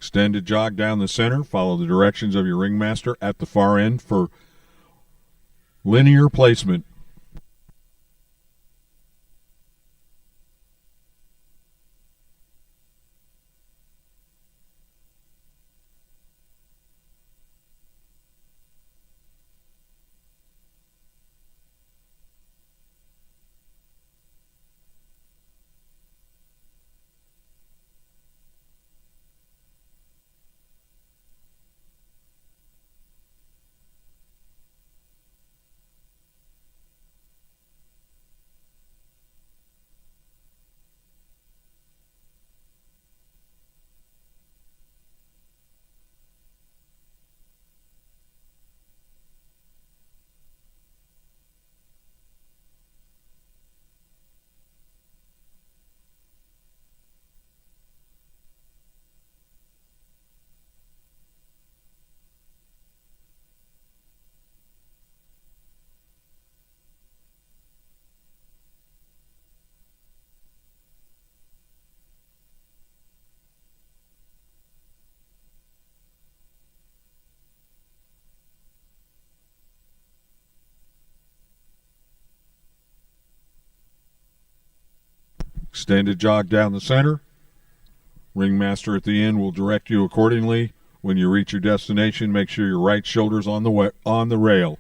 Extended jog down the center. Follow the directions of your ringmaster at the far end for linear placement. Extended jog down the center. Ringmaster at the end will direct you accordingly. When you reach your destination, make sure your right shoulder's on the rail.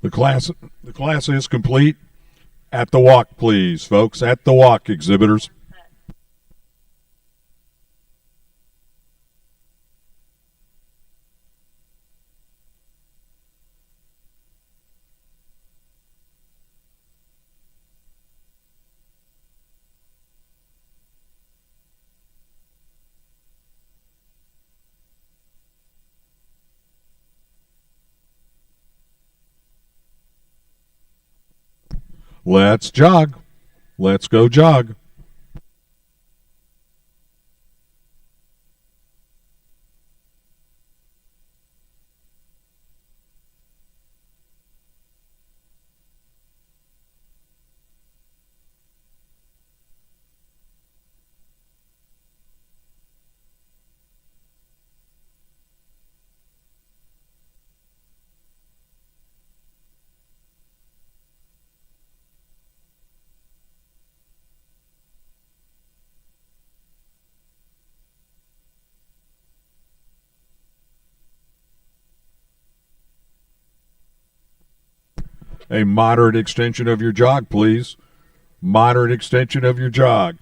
The class is complete. At the walk, please, folks. At the walk, exhibitors. Let's jog. Let's go jog. A moderate extension of your jog, please. Moderate extension of your jog.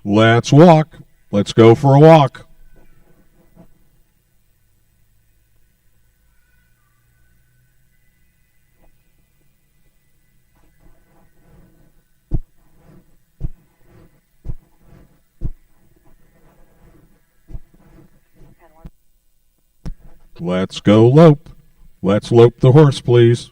Let's walk. Let's go for a walk. Let's go lope. Let's lope the horse, please.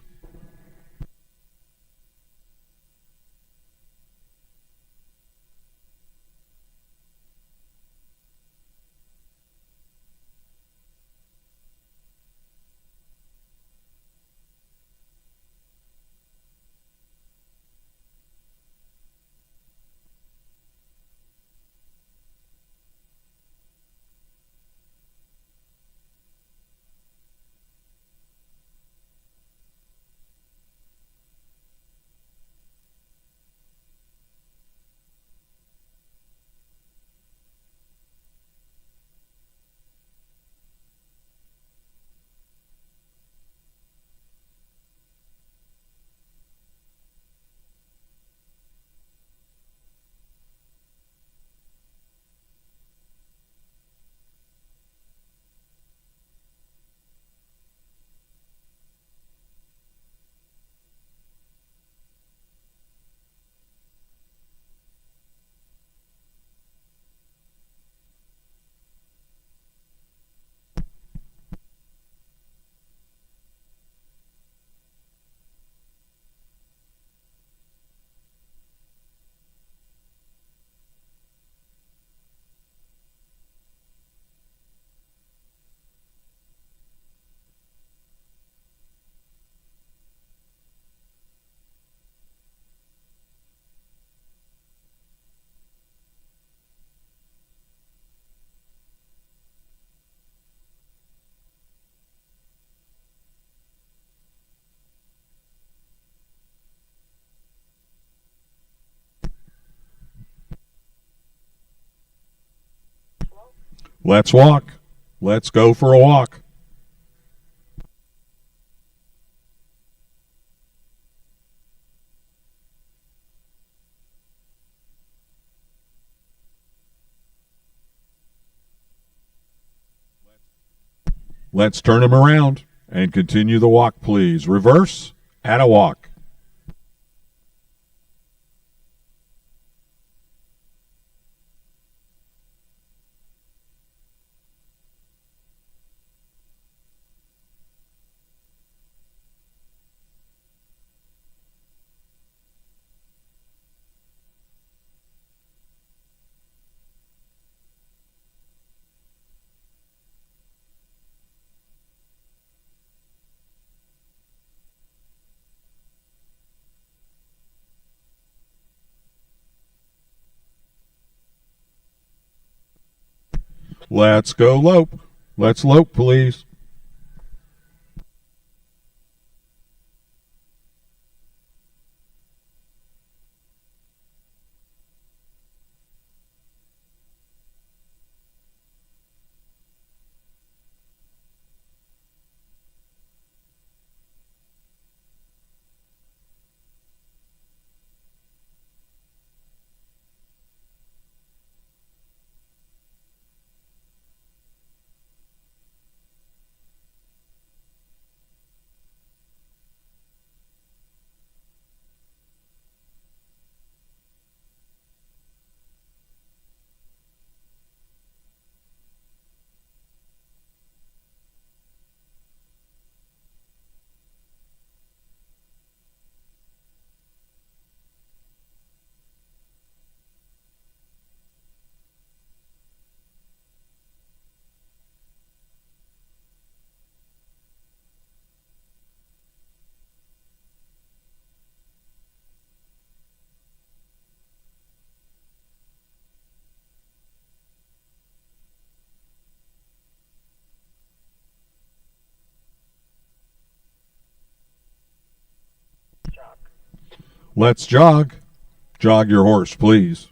Let's walk. Let's go for a walk. Let's turn him around and continue the walk, please. Reverse at a walk. Let's go lope. Let's lope, please. Let's jog. Jog your horse, please.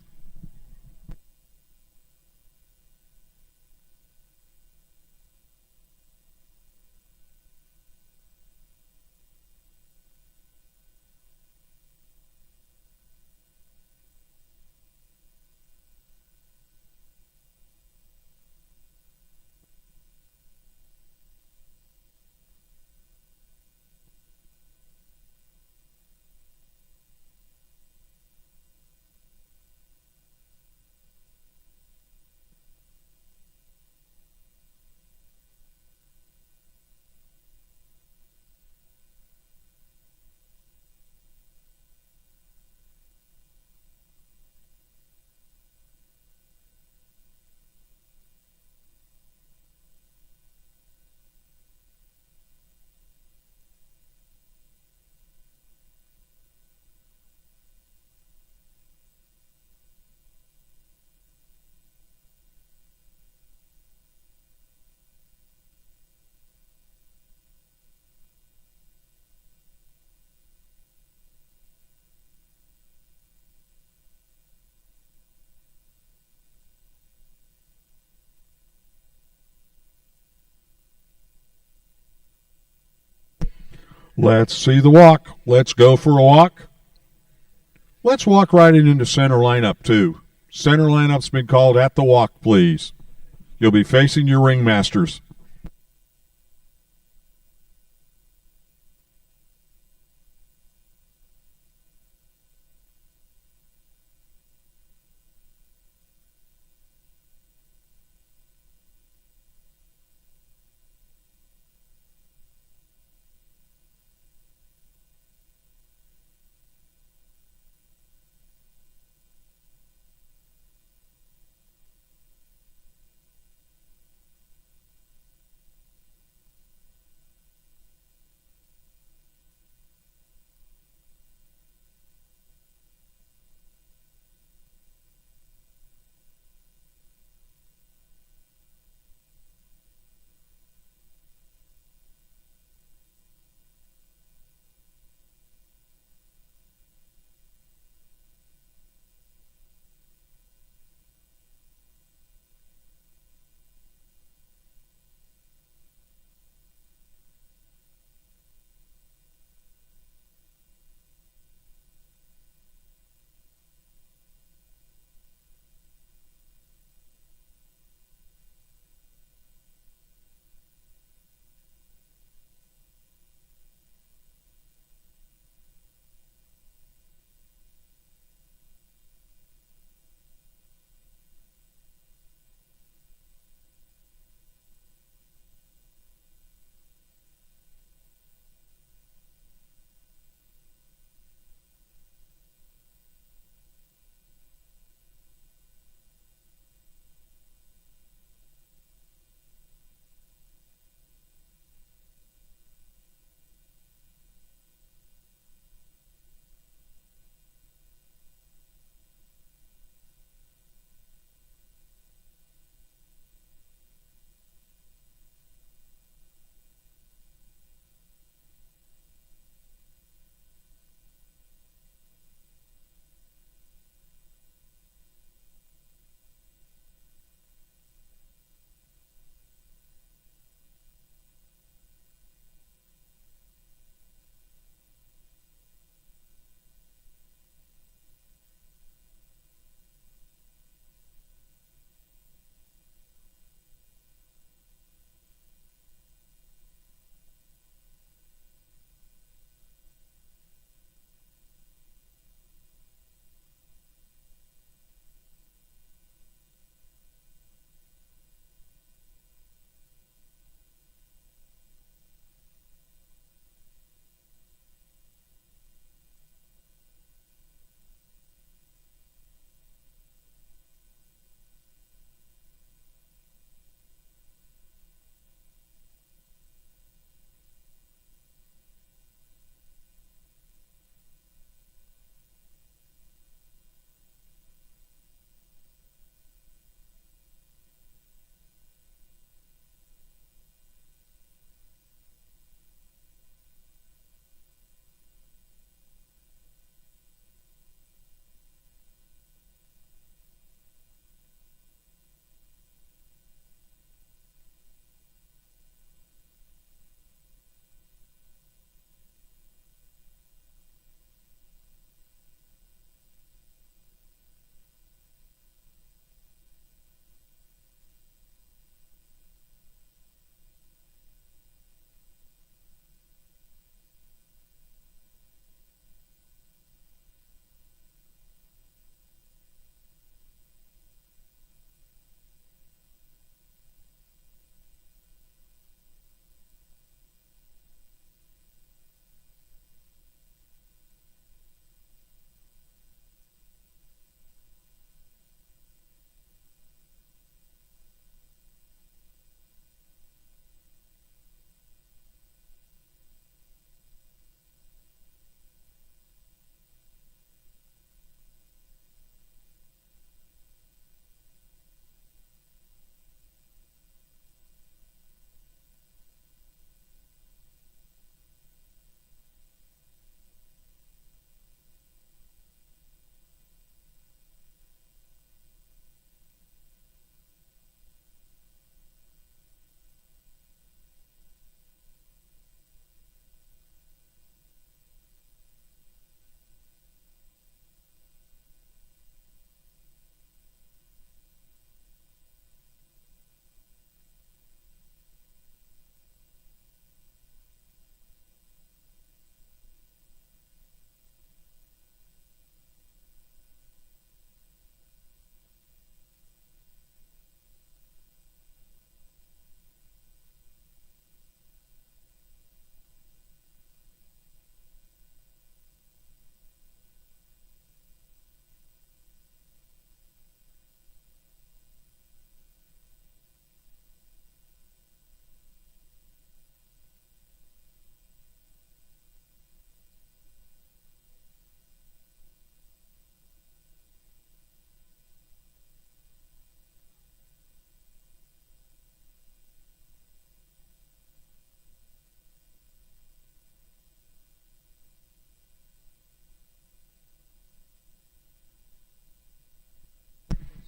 Let's see the walk. Let's go for a walk. Let's walk right into center lineup 2. Center lineup's been called at the walk, please. You'll be facing your ringmasters.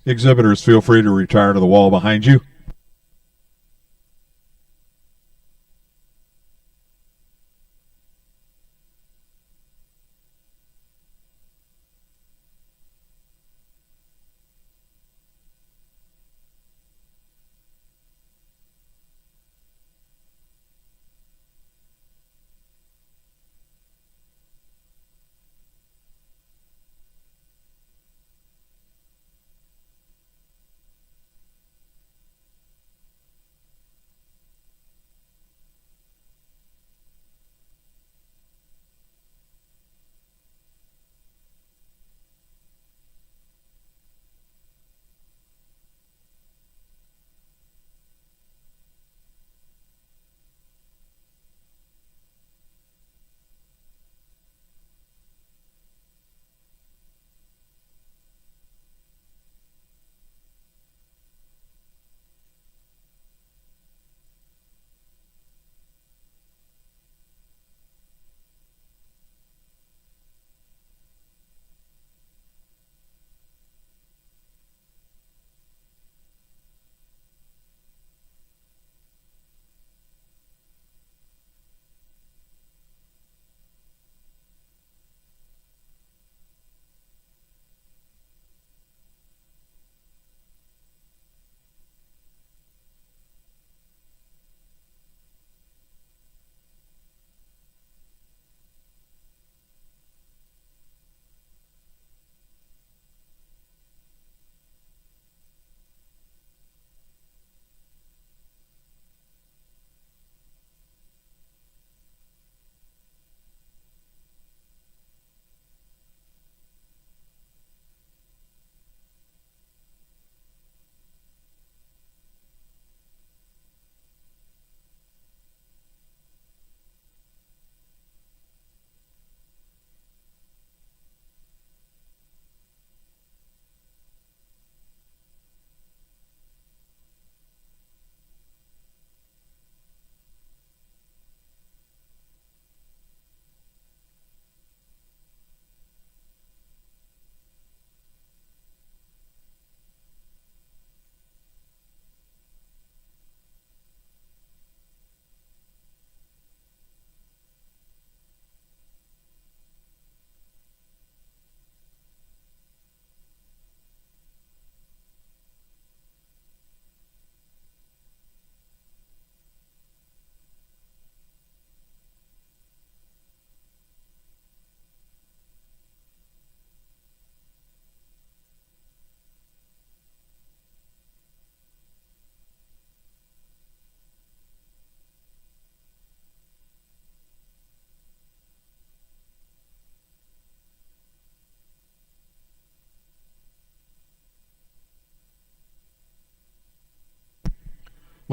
Exhibitors, feel free to retire to the wall behind you.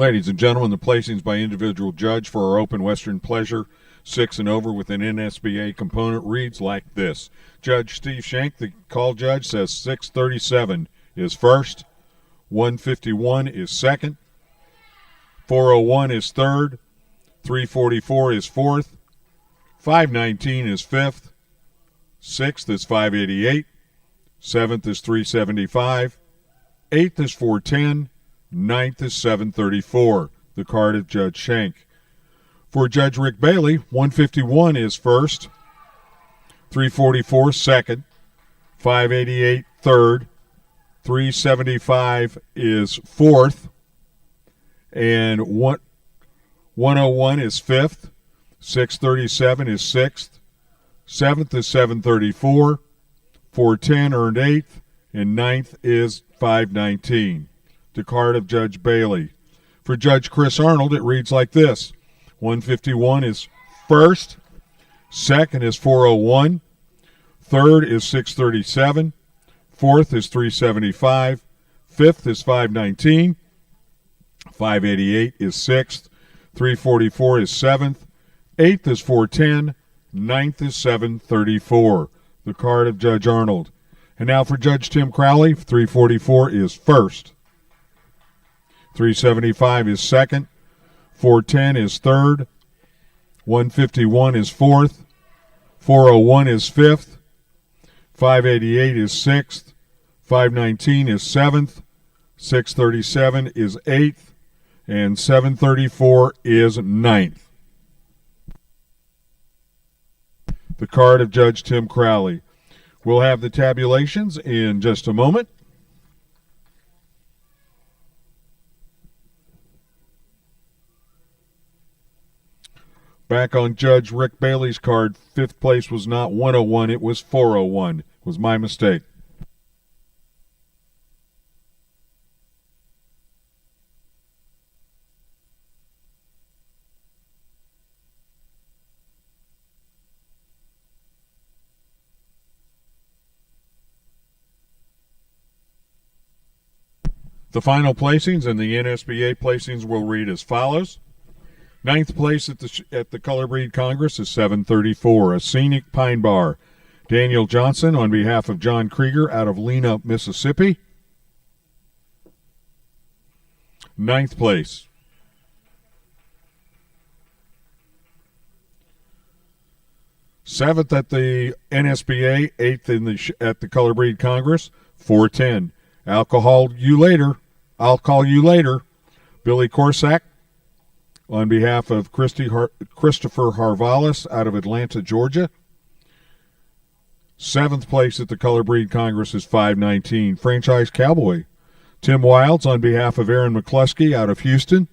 Ladies and gentlemen, the placings by individual judge for our Open Western Pleasure 6 and over with an NSBA component reads like this. Judge Steve Shank, the call judge, says 637 is first, 151 is second, 401 is third, 344 is fourth, 519 is fifth, sixth is 588, seventh is 375, eighth is 410, ninth is 734, the card of Judge Shank. For Judge Rick Bailey, 151 is first, 344 second, 588 third, 375 is fourth, and 101 is fifth, 637 is sixth, seventh is 734, 410 earned eighth, and ninth is 519. The card of Judge Bailey. For Judge Chris Arnold, it reads like this. 151 is first, second is 401, third is 637, fourth is 375, fifth is 519, 588 is sixth, 344 is seventh, eighth is 410, ninth is 734. The card of Judge Arnold. And now for Judge Tim Crowley, 344 is first. 375 is second, 410 is third, 151 is fourth, 401 is fifth, 588 is sixth, 519 is 7th, 637 is 8th, and 734 is 9th. The card of Judge Tim Crowley. We'll have the tabulations in just a moment. Back on Judge Rick Bailey's card, 5th place was not 101, it was 401. It was my mistake. The final placings and the NSBA placings will read as follows. 9th place at the Color Breed Congress is 734, a Scenic Pine Bar. Daniel Johnson on behalf of John Krieger out of Lena, Mississippi. 9th place. 7th at the NSBA, 8th at the Color Breed Congress, 410. I'll call you later. Billy Corsack on behalf of Christopher Harvalis out of Atlanta, Georgia. 7th place at the Color Breed Congress is 519. Franchise Cowboy. Tim Wilds on behalf of Aaron McCluskey out of Houston.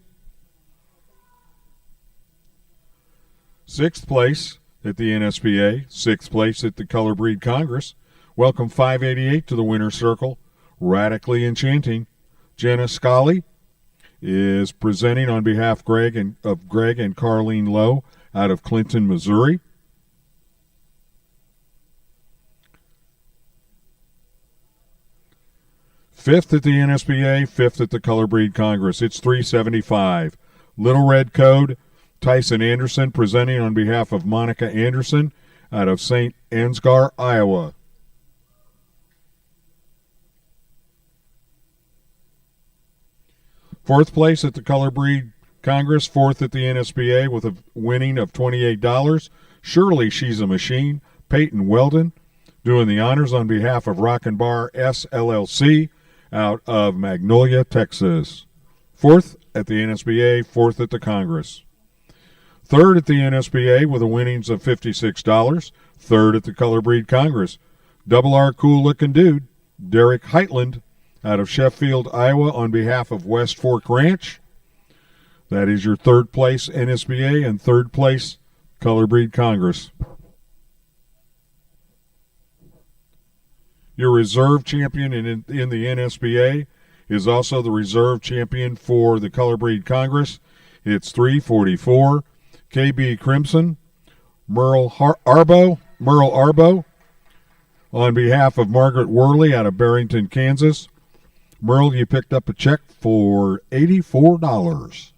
6th place at the NSBA. 6th place at the Color Breed Congress. Welcome 588 to the winner's circle. Radically Enchanting. Jenna Scully is presenting on behalf of Greg and Carlene Lowe out of Clinton, Missouri. Fifth at the NSBA, 5th at the Color Breed Congress. It's 375. Little Red Code, Tyson Anderson presenting on behalf of Monica Anderson out of St. Ansgar, Iowa. Fourth place at the Color Breed Congress, 4th at the NSBA with a winning of $28. Surely She's a Machine, Peyton Weldon, doing the honors on behalf of Rockin' Bar SLLC out of Magnolia, Texas. 4th at the NSBA, 4th at the Congress. 3rd at the NSBA with a winnings of $56. 3rd at the Color Breed Congress. Double R Cool Looking Dude, Derek Heitland, out of Sheffield, Iowa, on behalf of West Fork Ranch. That is your 3rd place NSBA and 3rd place Color Breed Congress. Your reserve champion in the NSBA is also the reserve champion for the Color Breed Congress. It's 344. KB Crimson, Merle Arbo, on behalf of Margaret Worley out of Barrington, Kansas. Merle, you picked up a check for $84.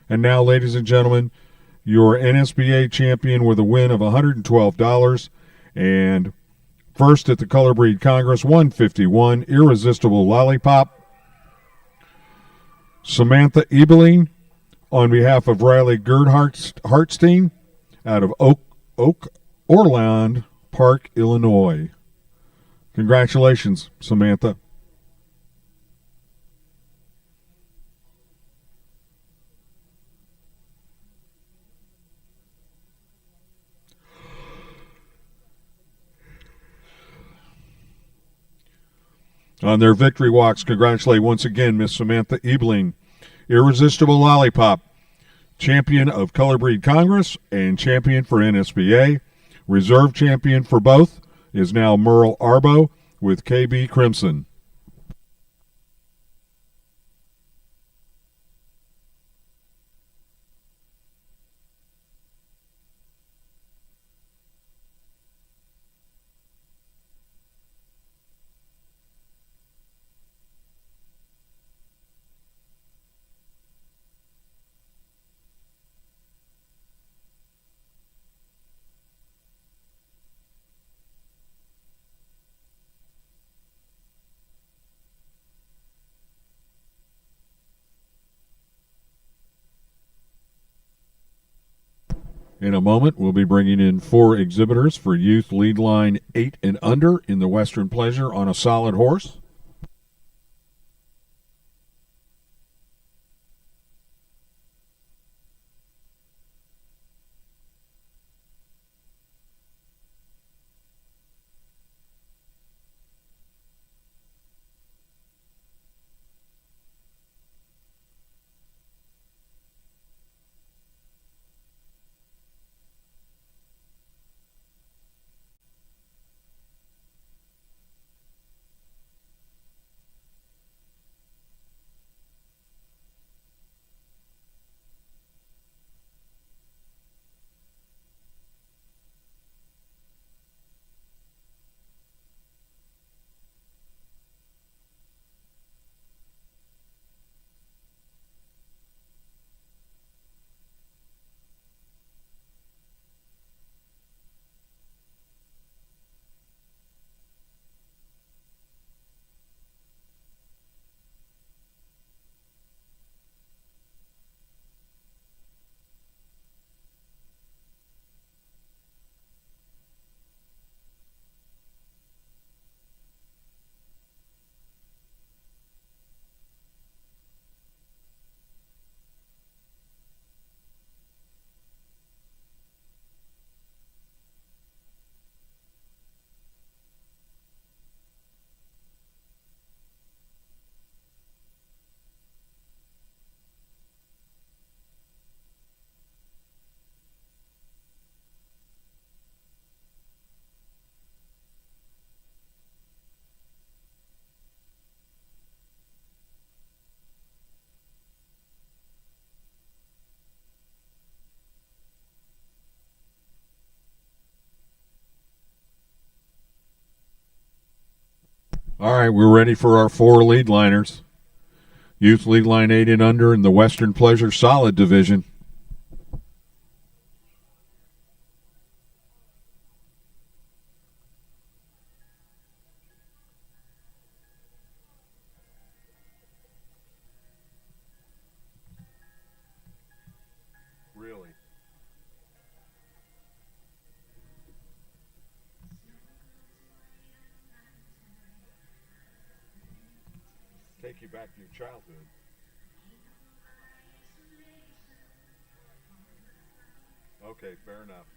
And now, ladies and gentlemen, your NSBA champion with a win of $112. And first at the Color Breed Congress, 151, Irresistible Lollipop. Samantha Ebeling on behalf of Riley Hartstein out of Orland Park, Illinois. Congratulations, Samantha. On their victory walks, congratulate once again Miss Samantha Ebeling. Irresistible Lollipop, champion of Color Breed Congress and champion for NSBA. Reserve champion for both is now Merle Arbo with KB Crimson. In a moment, we'll be bringing in 4 exhibitors for youth lead line 8 and under in the Western Pleasure on a solid horse. All right, we're ready for our 4 lead liners. Youth lead line 8 and under in the Western Pleasure Solid Division. Really? Take you back to your childhood. Okay, fair enough.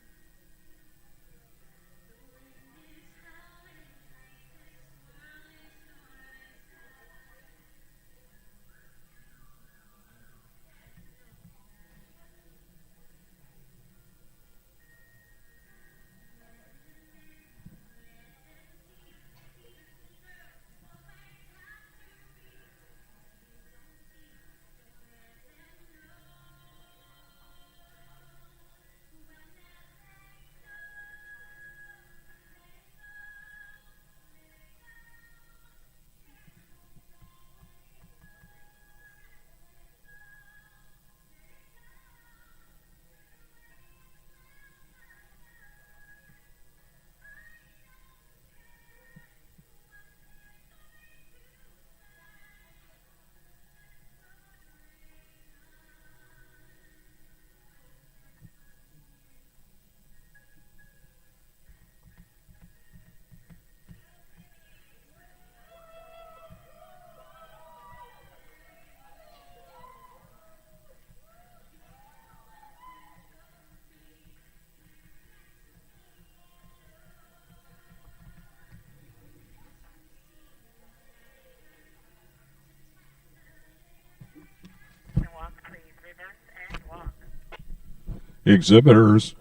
Exhibitors,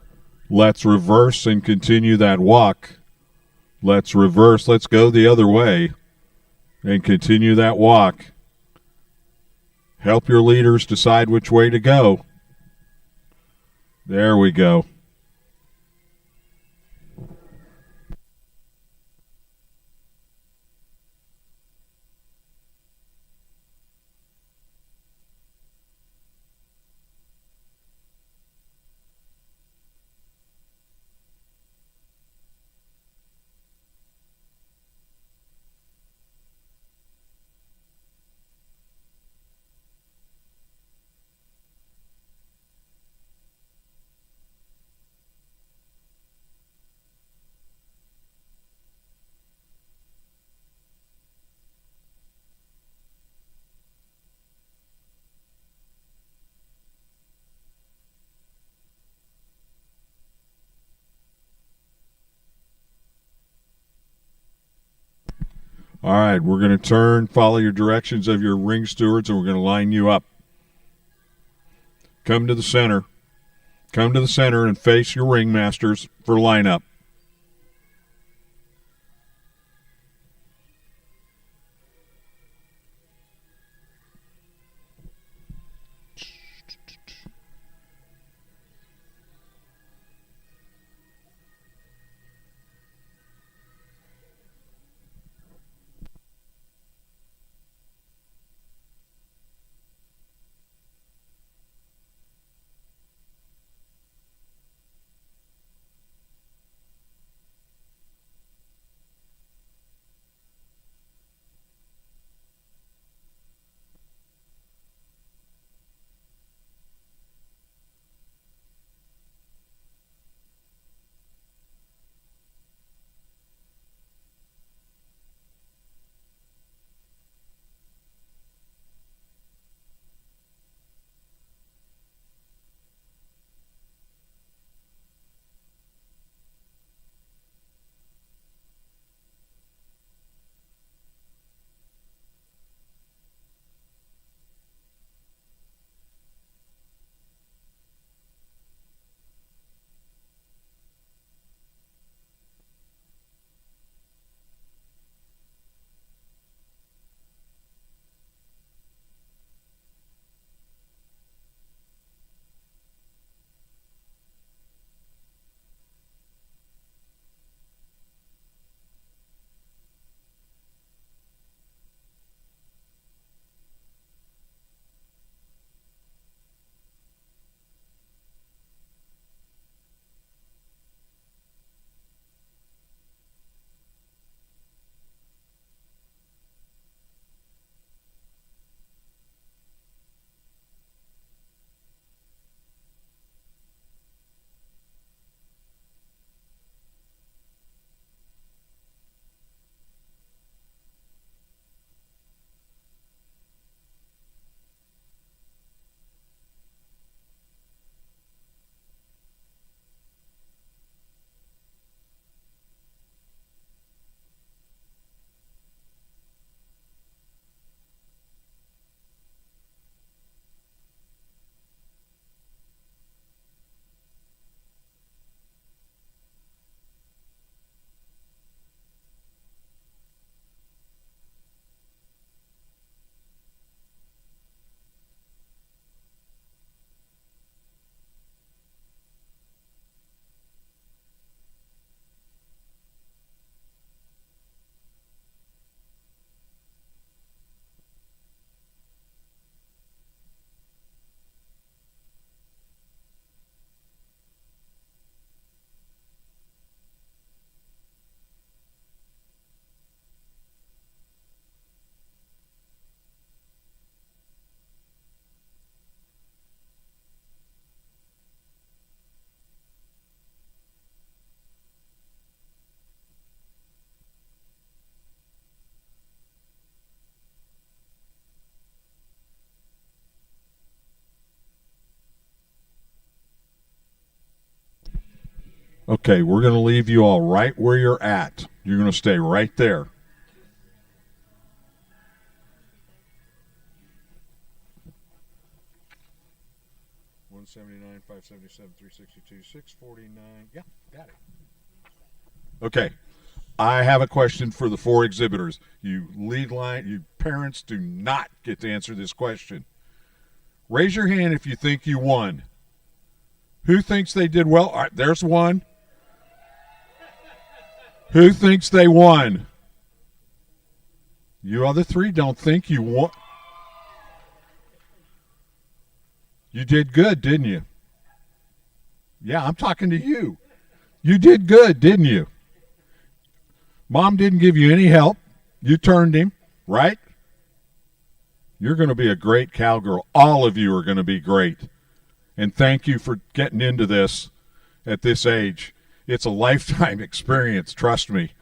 let's reverse and continue that walk. Let's reverse. Let's go the other way and continue that walk. Help your leaders decide which way to go. There we go. All right, we're going to turn, follow your directions of your ring stewards, and we're going to line you up. Come to the center. Come to the center and face your ringmasters for lineup. Okay, we're going to leave you all right where you're at. You're going to stay right there. $179, $577, $362, $649. Yeah, got it. Okay, I have a question for the four exhibitors. You lead line, you parents do not get to answer this question. Raise your hand if you think you won. Who thinks they did well? All right, there's one. Who thinks they won? You other three don't think you won. You did good, didn't you? Yeah, I'm talking to you. You did good, didn't you? Mom didn't give you any help. You turned him, right? You're going to be a great cowgirl. All of you are going to be great. And thank you for getting into this at this age. It's a lifetime experience, trust me.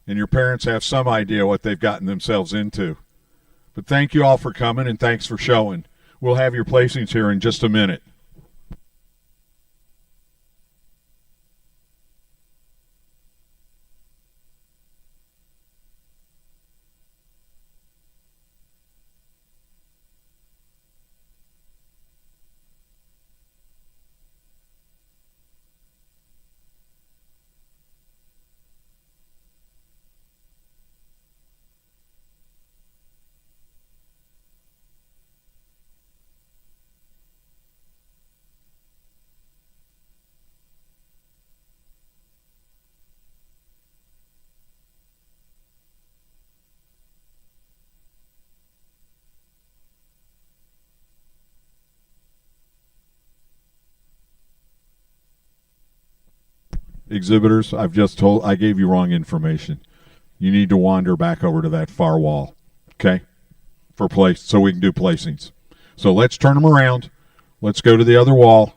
And your parents have some idea what they've gotten themselves into. But thank you all for coming, and thanks for showing. We'll have your placings here in just a minute. Exhibitors, I gave you wrong information. You need to wander back over to that far wall, okay, for place so we can do placings. So let's turn them around. Let's go to the other wall.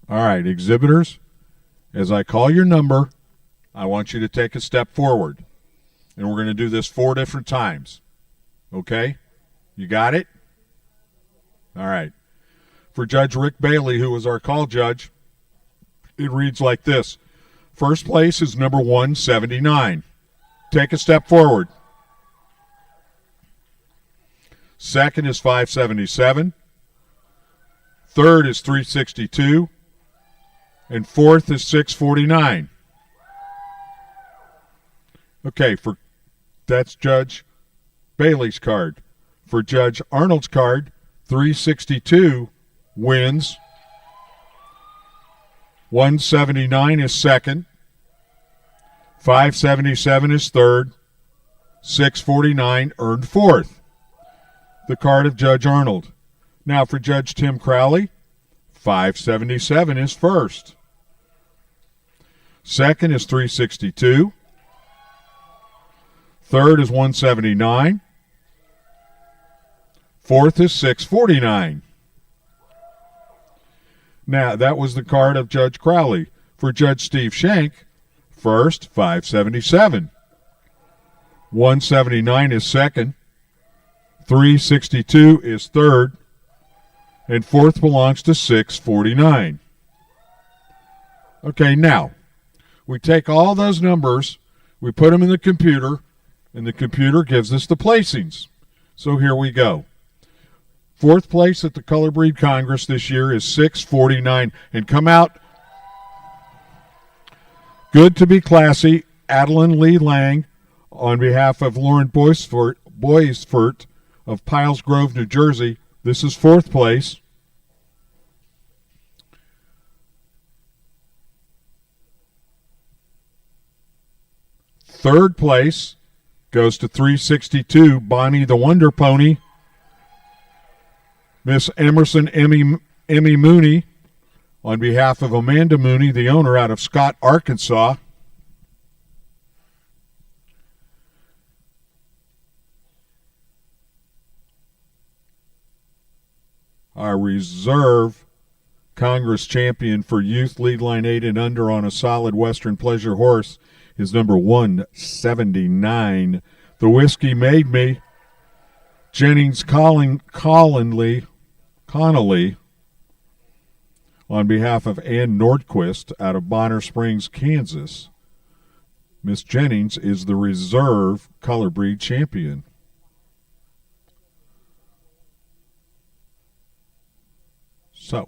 All right, exhibitors, as I call your number, I want you to take a step forward. And we're going to do this 4 different times. Okay? You got it? All right. For Judge Rick Bailey, who was our call judge, it reads like this. First place is number 179. Take a step forward. Second is 577. Third is 362. And fourth is 649. Okay, that's Judge Bailey's card. For Judge Arnold's card, 362 wins. 179 is second. 577 is third. 649 earned fourth. The card of Judge Arnold. Now for Judge Tim Crowley, 577 is first. Second is 362. Third is 179. Fourth is 649. Now, that was the card of Judge Crowley. For Judge Steve Shank, first, 577. 179 is second. 362 is third. And fourth belongs to 649. Okay, now, we take all those numbers, we put them in the computer, and the computer gives us the placings. So here we go. Fourth place at the Color Breed Congress this year is 649. And come out good to be classy, Adeline Lee Lang, on behalf of Lauren Boisfort of Piles Grove, New Jersey. This is fourth place. Third place goes to 362, Bonnie the Wonder Pony. Miss Emerson Emmy Mooney, on behalf of Amanda Mooney, the owner out of Scott, Arkansas. Our reserve Congress champion for youth lead line 8 and under on a solid Western Pleasure horse is number 179. The Whiskey Made Me, Jennings Connolly, on behalf of Ann Nordquist out of Bonner Springs, Kansas. Miss Jennings is the reserve color breed champion. So,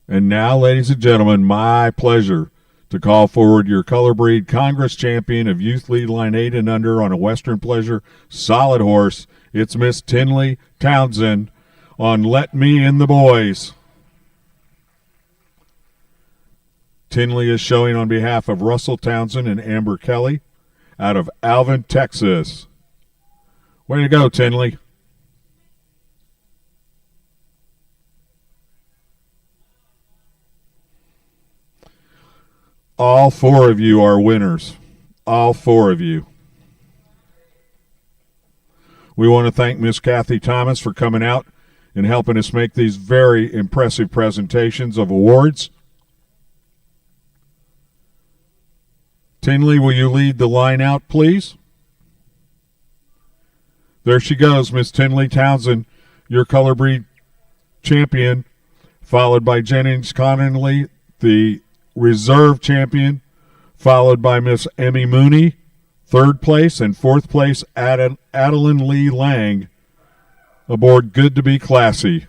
and now, ladies and gentlemen, my pleasure to call forward your Color Breed Congress champion of youth lead line 8 and under on a Western Pleasure solid horse. It's Miss Tinley Townsend on Let Me in the Boys. Tinley is showing on behalf of Russell Townsend and Amber Kelly out of Alvin, Texas. Way to go, Tinley. All 4 of you are winners. All 4 of you. We want to thank Miss Kathy Thomas for coming out and helping us make these very impressive presentations of awards. Tinley, will you lead the line out, please? There she goes, Miss Tinley Townsend, your color breed champion, followed by Jennings Connolly, the reserve champion, followed by Miss Emmy Mooney, third place, and fourth place, Adeline Lee Lang, aboard Good to Be Classy.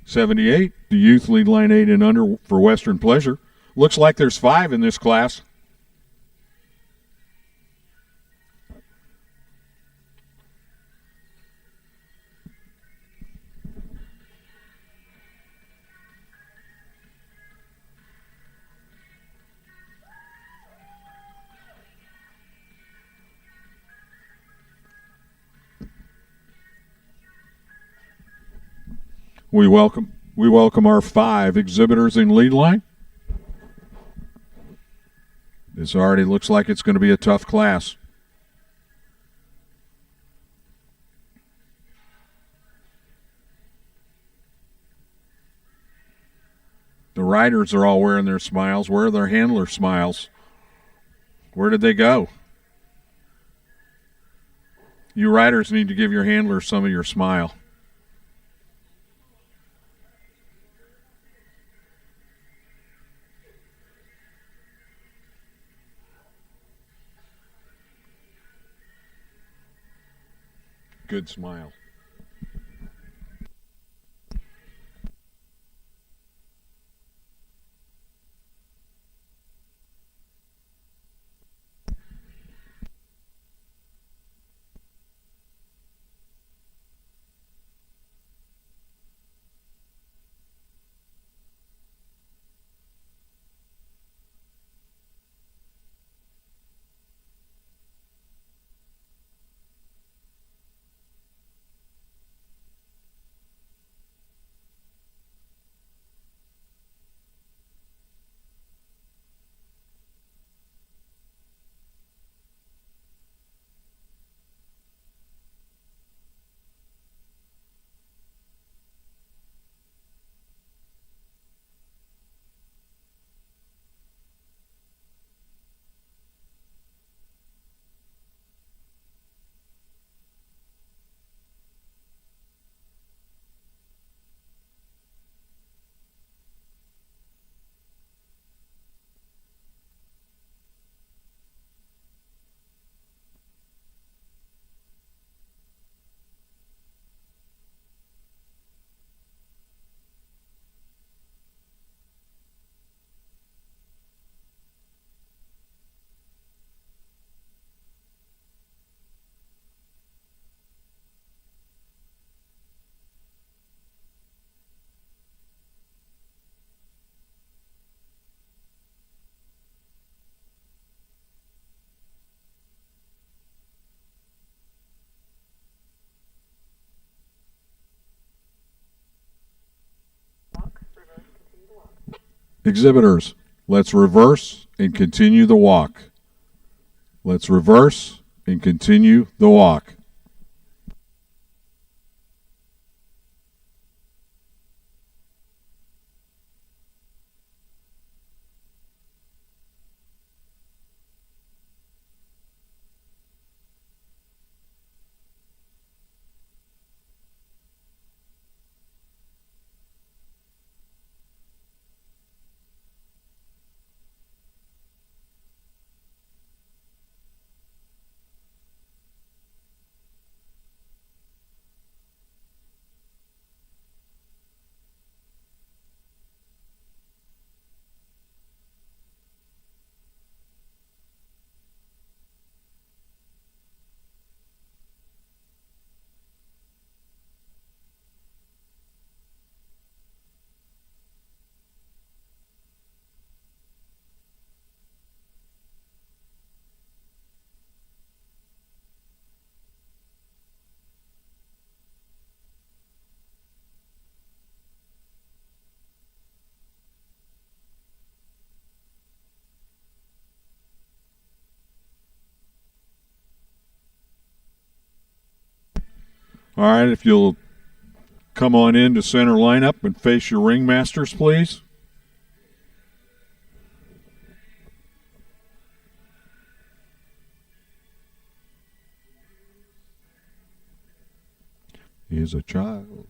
'78, the youth lead line 8 and under for Western Pleasure. Looks like there's 5 in this class. We welcome our 5 exhibitors in lead line. This already looks like it's going to be a tough class. The riders are all wearing their smiles. Where are their handler smiles? Where did they go? You riders need to give your handlers some of your smile. Good smile. Exhibitors, let's reverse and continue the walk. Let's reverse and continue the walk. All right, if you'll come on into center lineup and face your ringmasters, please. He is a child.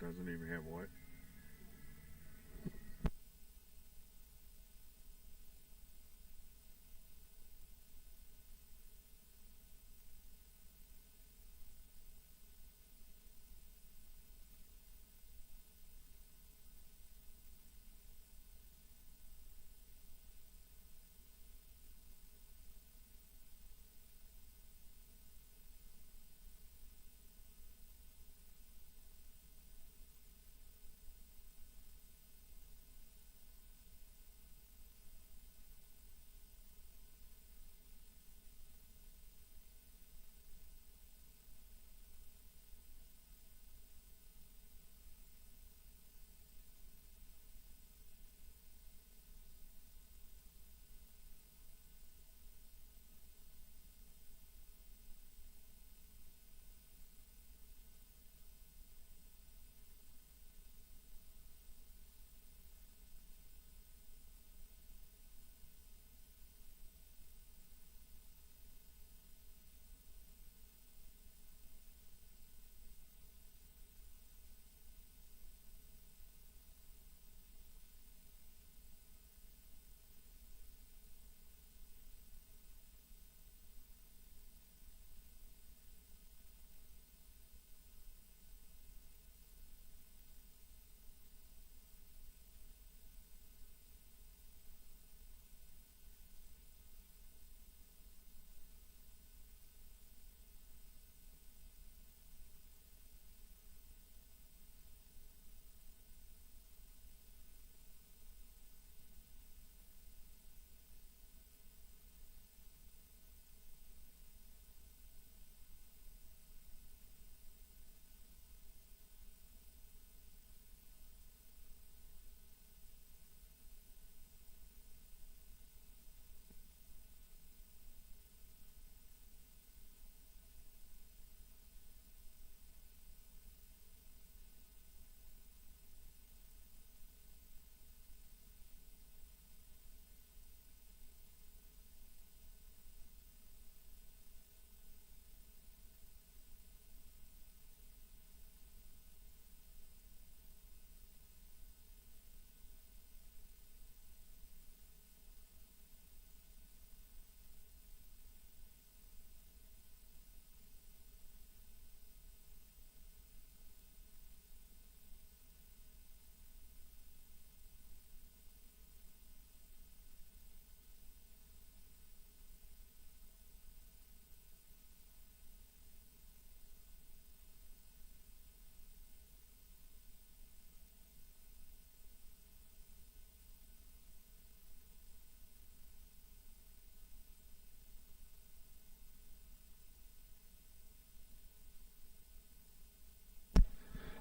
Doesn't even have what?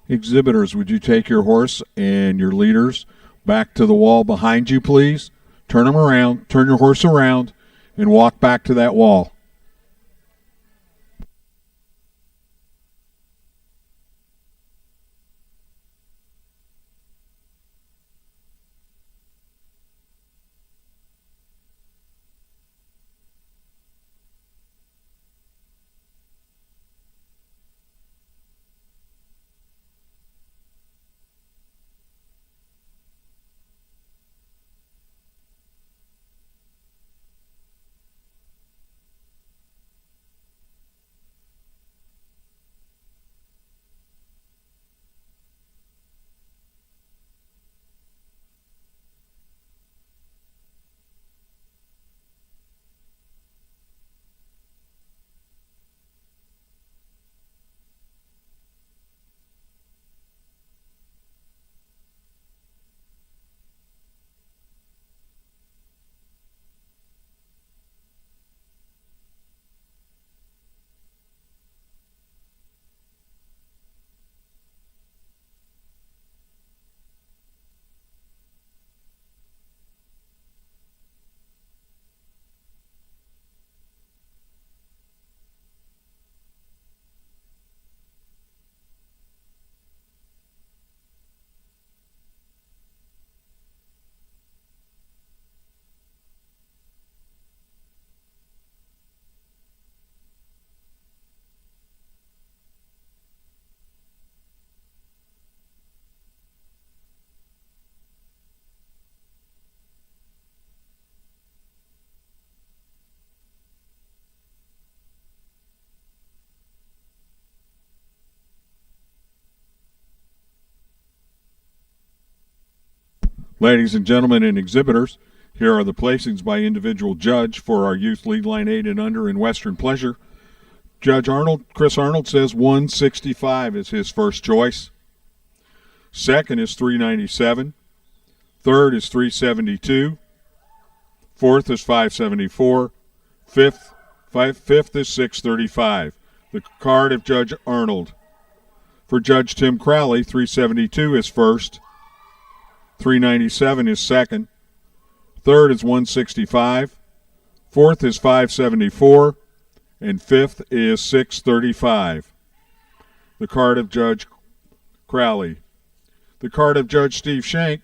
Exhibitors, would you take your horse and your leaders back to the wall behind you, please? Turn them around, turn your horse around, and walk back to that wall. Ladies and gentlemen and exhibitors, here are the placings by individual judge for our youth lead line 8 and under in Western Pleasure. Judge Chris Arnold says 165 is his first choice. Second is 397. Third is 372. Fourth is 574. Fifth is 635. The card of Judge Arnold. For Judge Tim Crowley, 372 is first. 397 is second. Third is 165. Fourth is 574. And fifth is 635. The card of Judge Crowley. The card of Judge Steve Shank,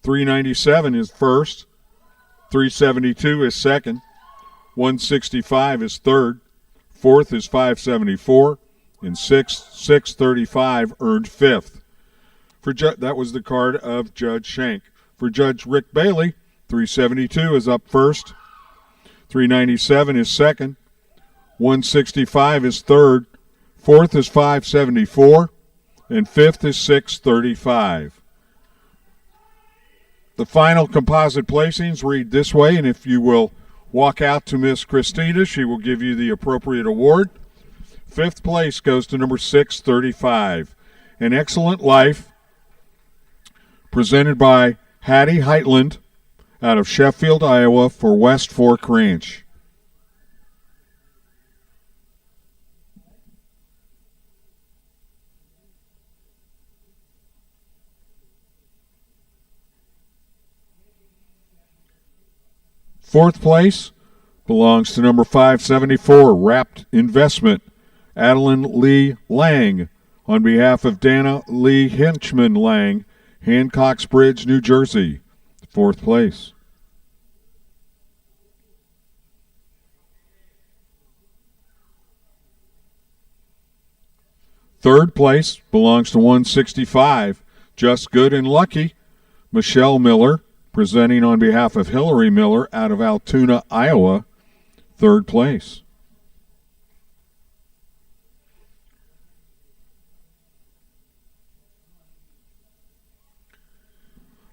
397 is first. 372 is second. 165 is third. Fourth is 574. And 635 earned fifth. That was the card of Judge Shank. For Judge Rick Bailey, 372 is up first. 397 is second. 165 is third. Fourth is 574. And fifth is 635. The final composite placings read this way, and if you will walk out to Miss Christina, she will give you the appropriate award. Fifth place goes to number 635. An Excellent Life, presented by Hattie Heitland out of Sheffield, Iowa for West Fork Ranch. Fourth place belongs to number 574, Wrapped Investment, Adeline Lee Lang, on behalf of Dana Lee Hinchman Lang, Hancock's Bridge, New Jersey. Fourth place. Third place belongs to 165, Just Good and Lucky, Michelle Miller, presenting on behalf of Hillary Miller out of Altoona, Iowa. Third place.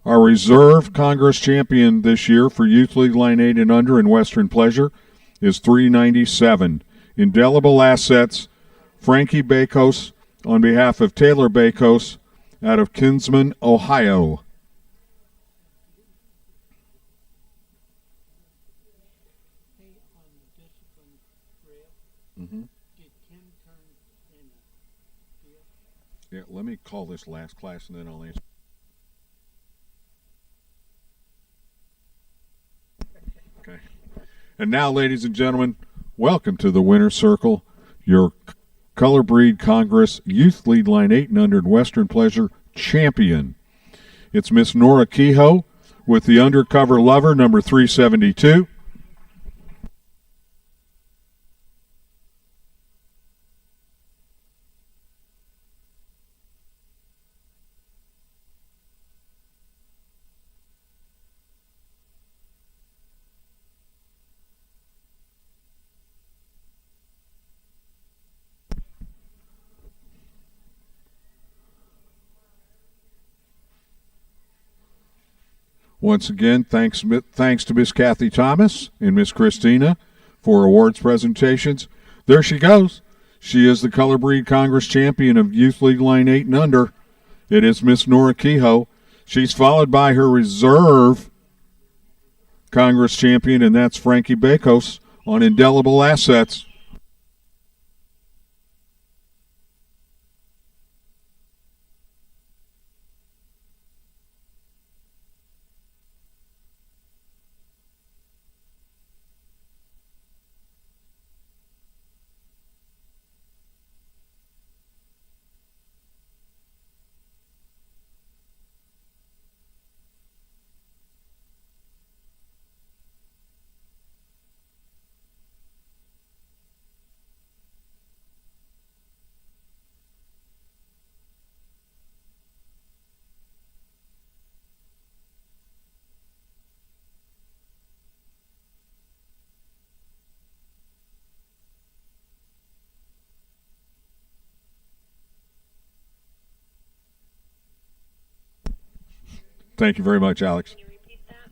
Our reserve Congress champion this year for Youth League Line 8 and under in Western Pleasure is 397. Indelible Assets, Frankie Bakos on behalf of Taylor Bakos out of Kinsman, Ohio. Yeah, let me call this last class and then I'll answer. Okay. And now, ladies and gentlemen, welcome to the Winner's Circle, your Color Breed Congress Youth Lead Line 8 and Under Western Pleasure champion. It's Miss Nora Kehoe with the Undercover Lover, number 372. Once again, thanks to Miss Kathy Thomas and Miss Christina for awards presentations. There she goes. She is the Color Breed Congress champion of Youth League Line 8 and Under. It is Miss Nora Kehoe. She's followed by her reserve Congress champion, and that's Frankie Bakos on Indelible Assets. Thank you very much, Alex. Can you repeat that?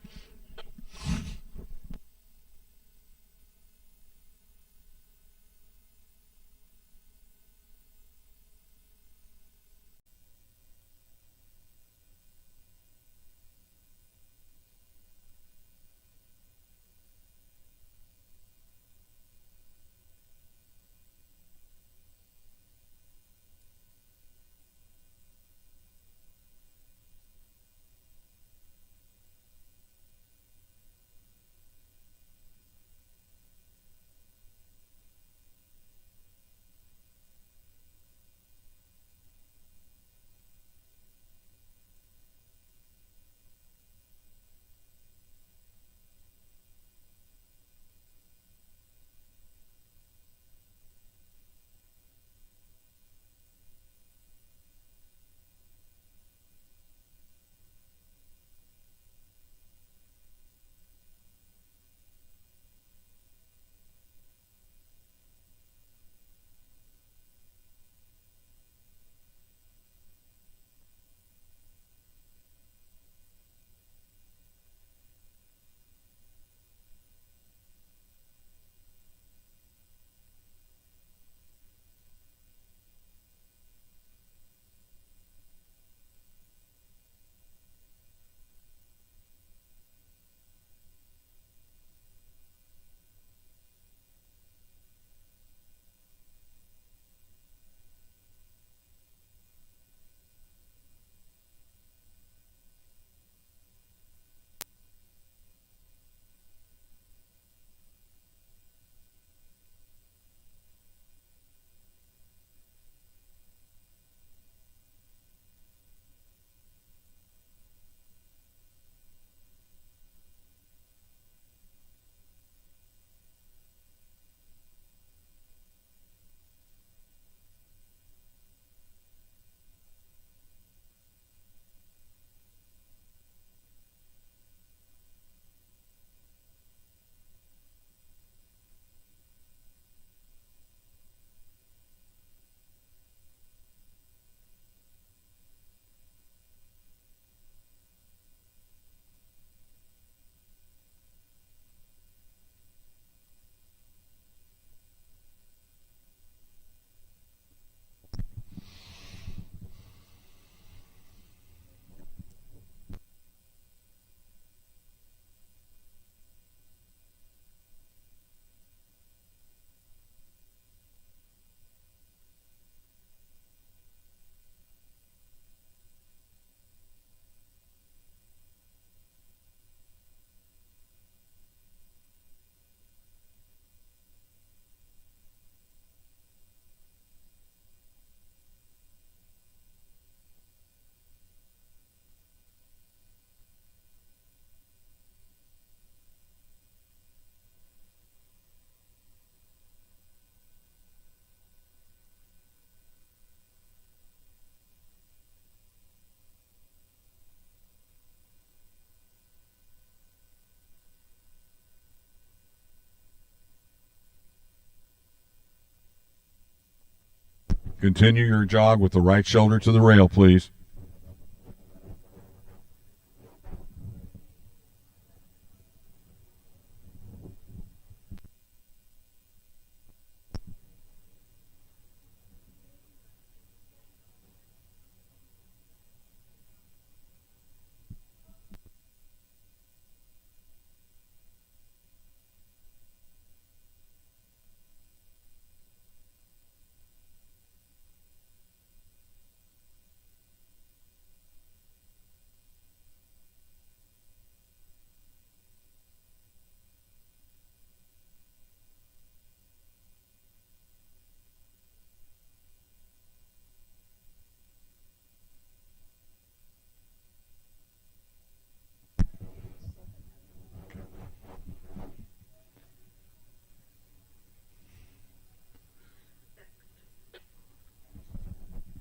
Continue your jog with the right shoulder to the rail, please.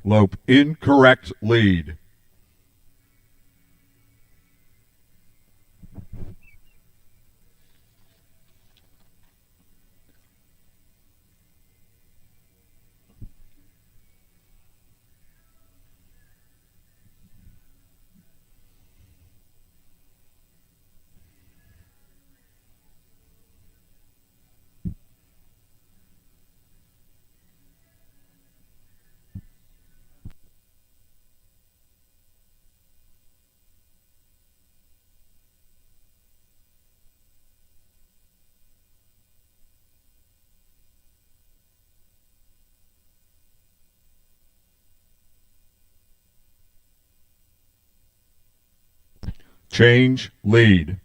Lope incorrect lead. Change lead.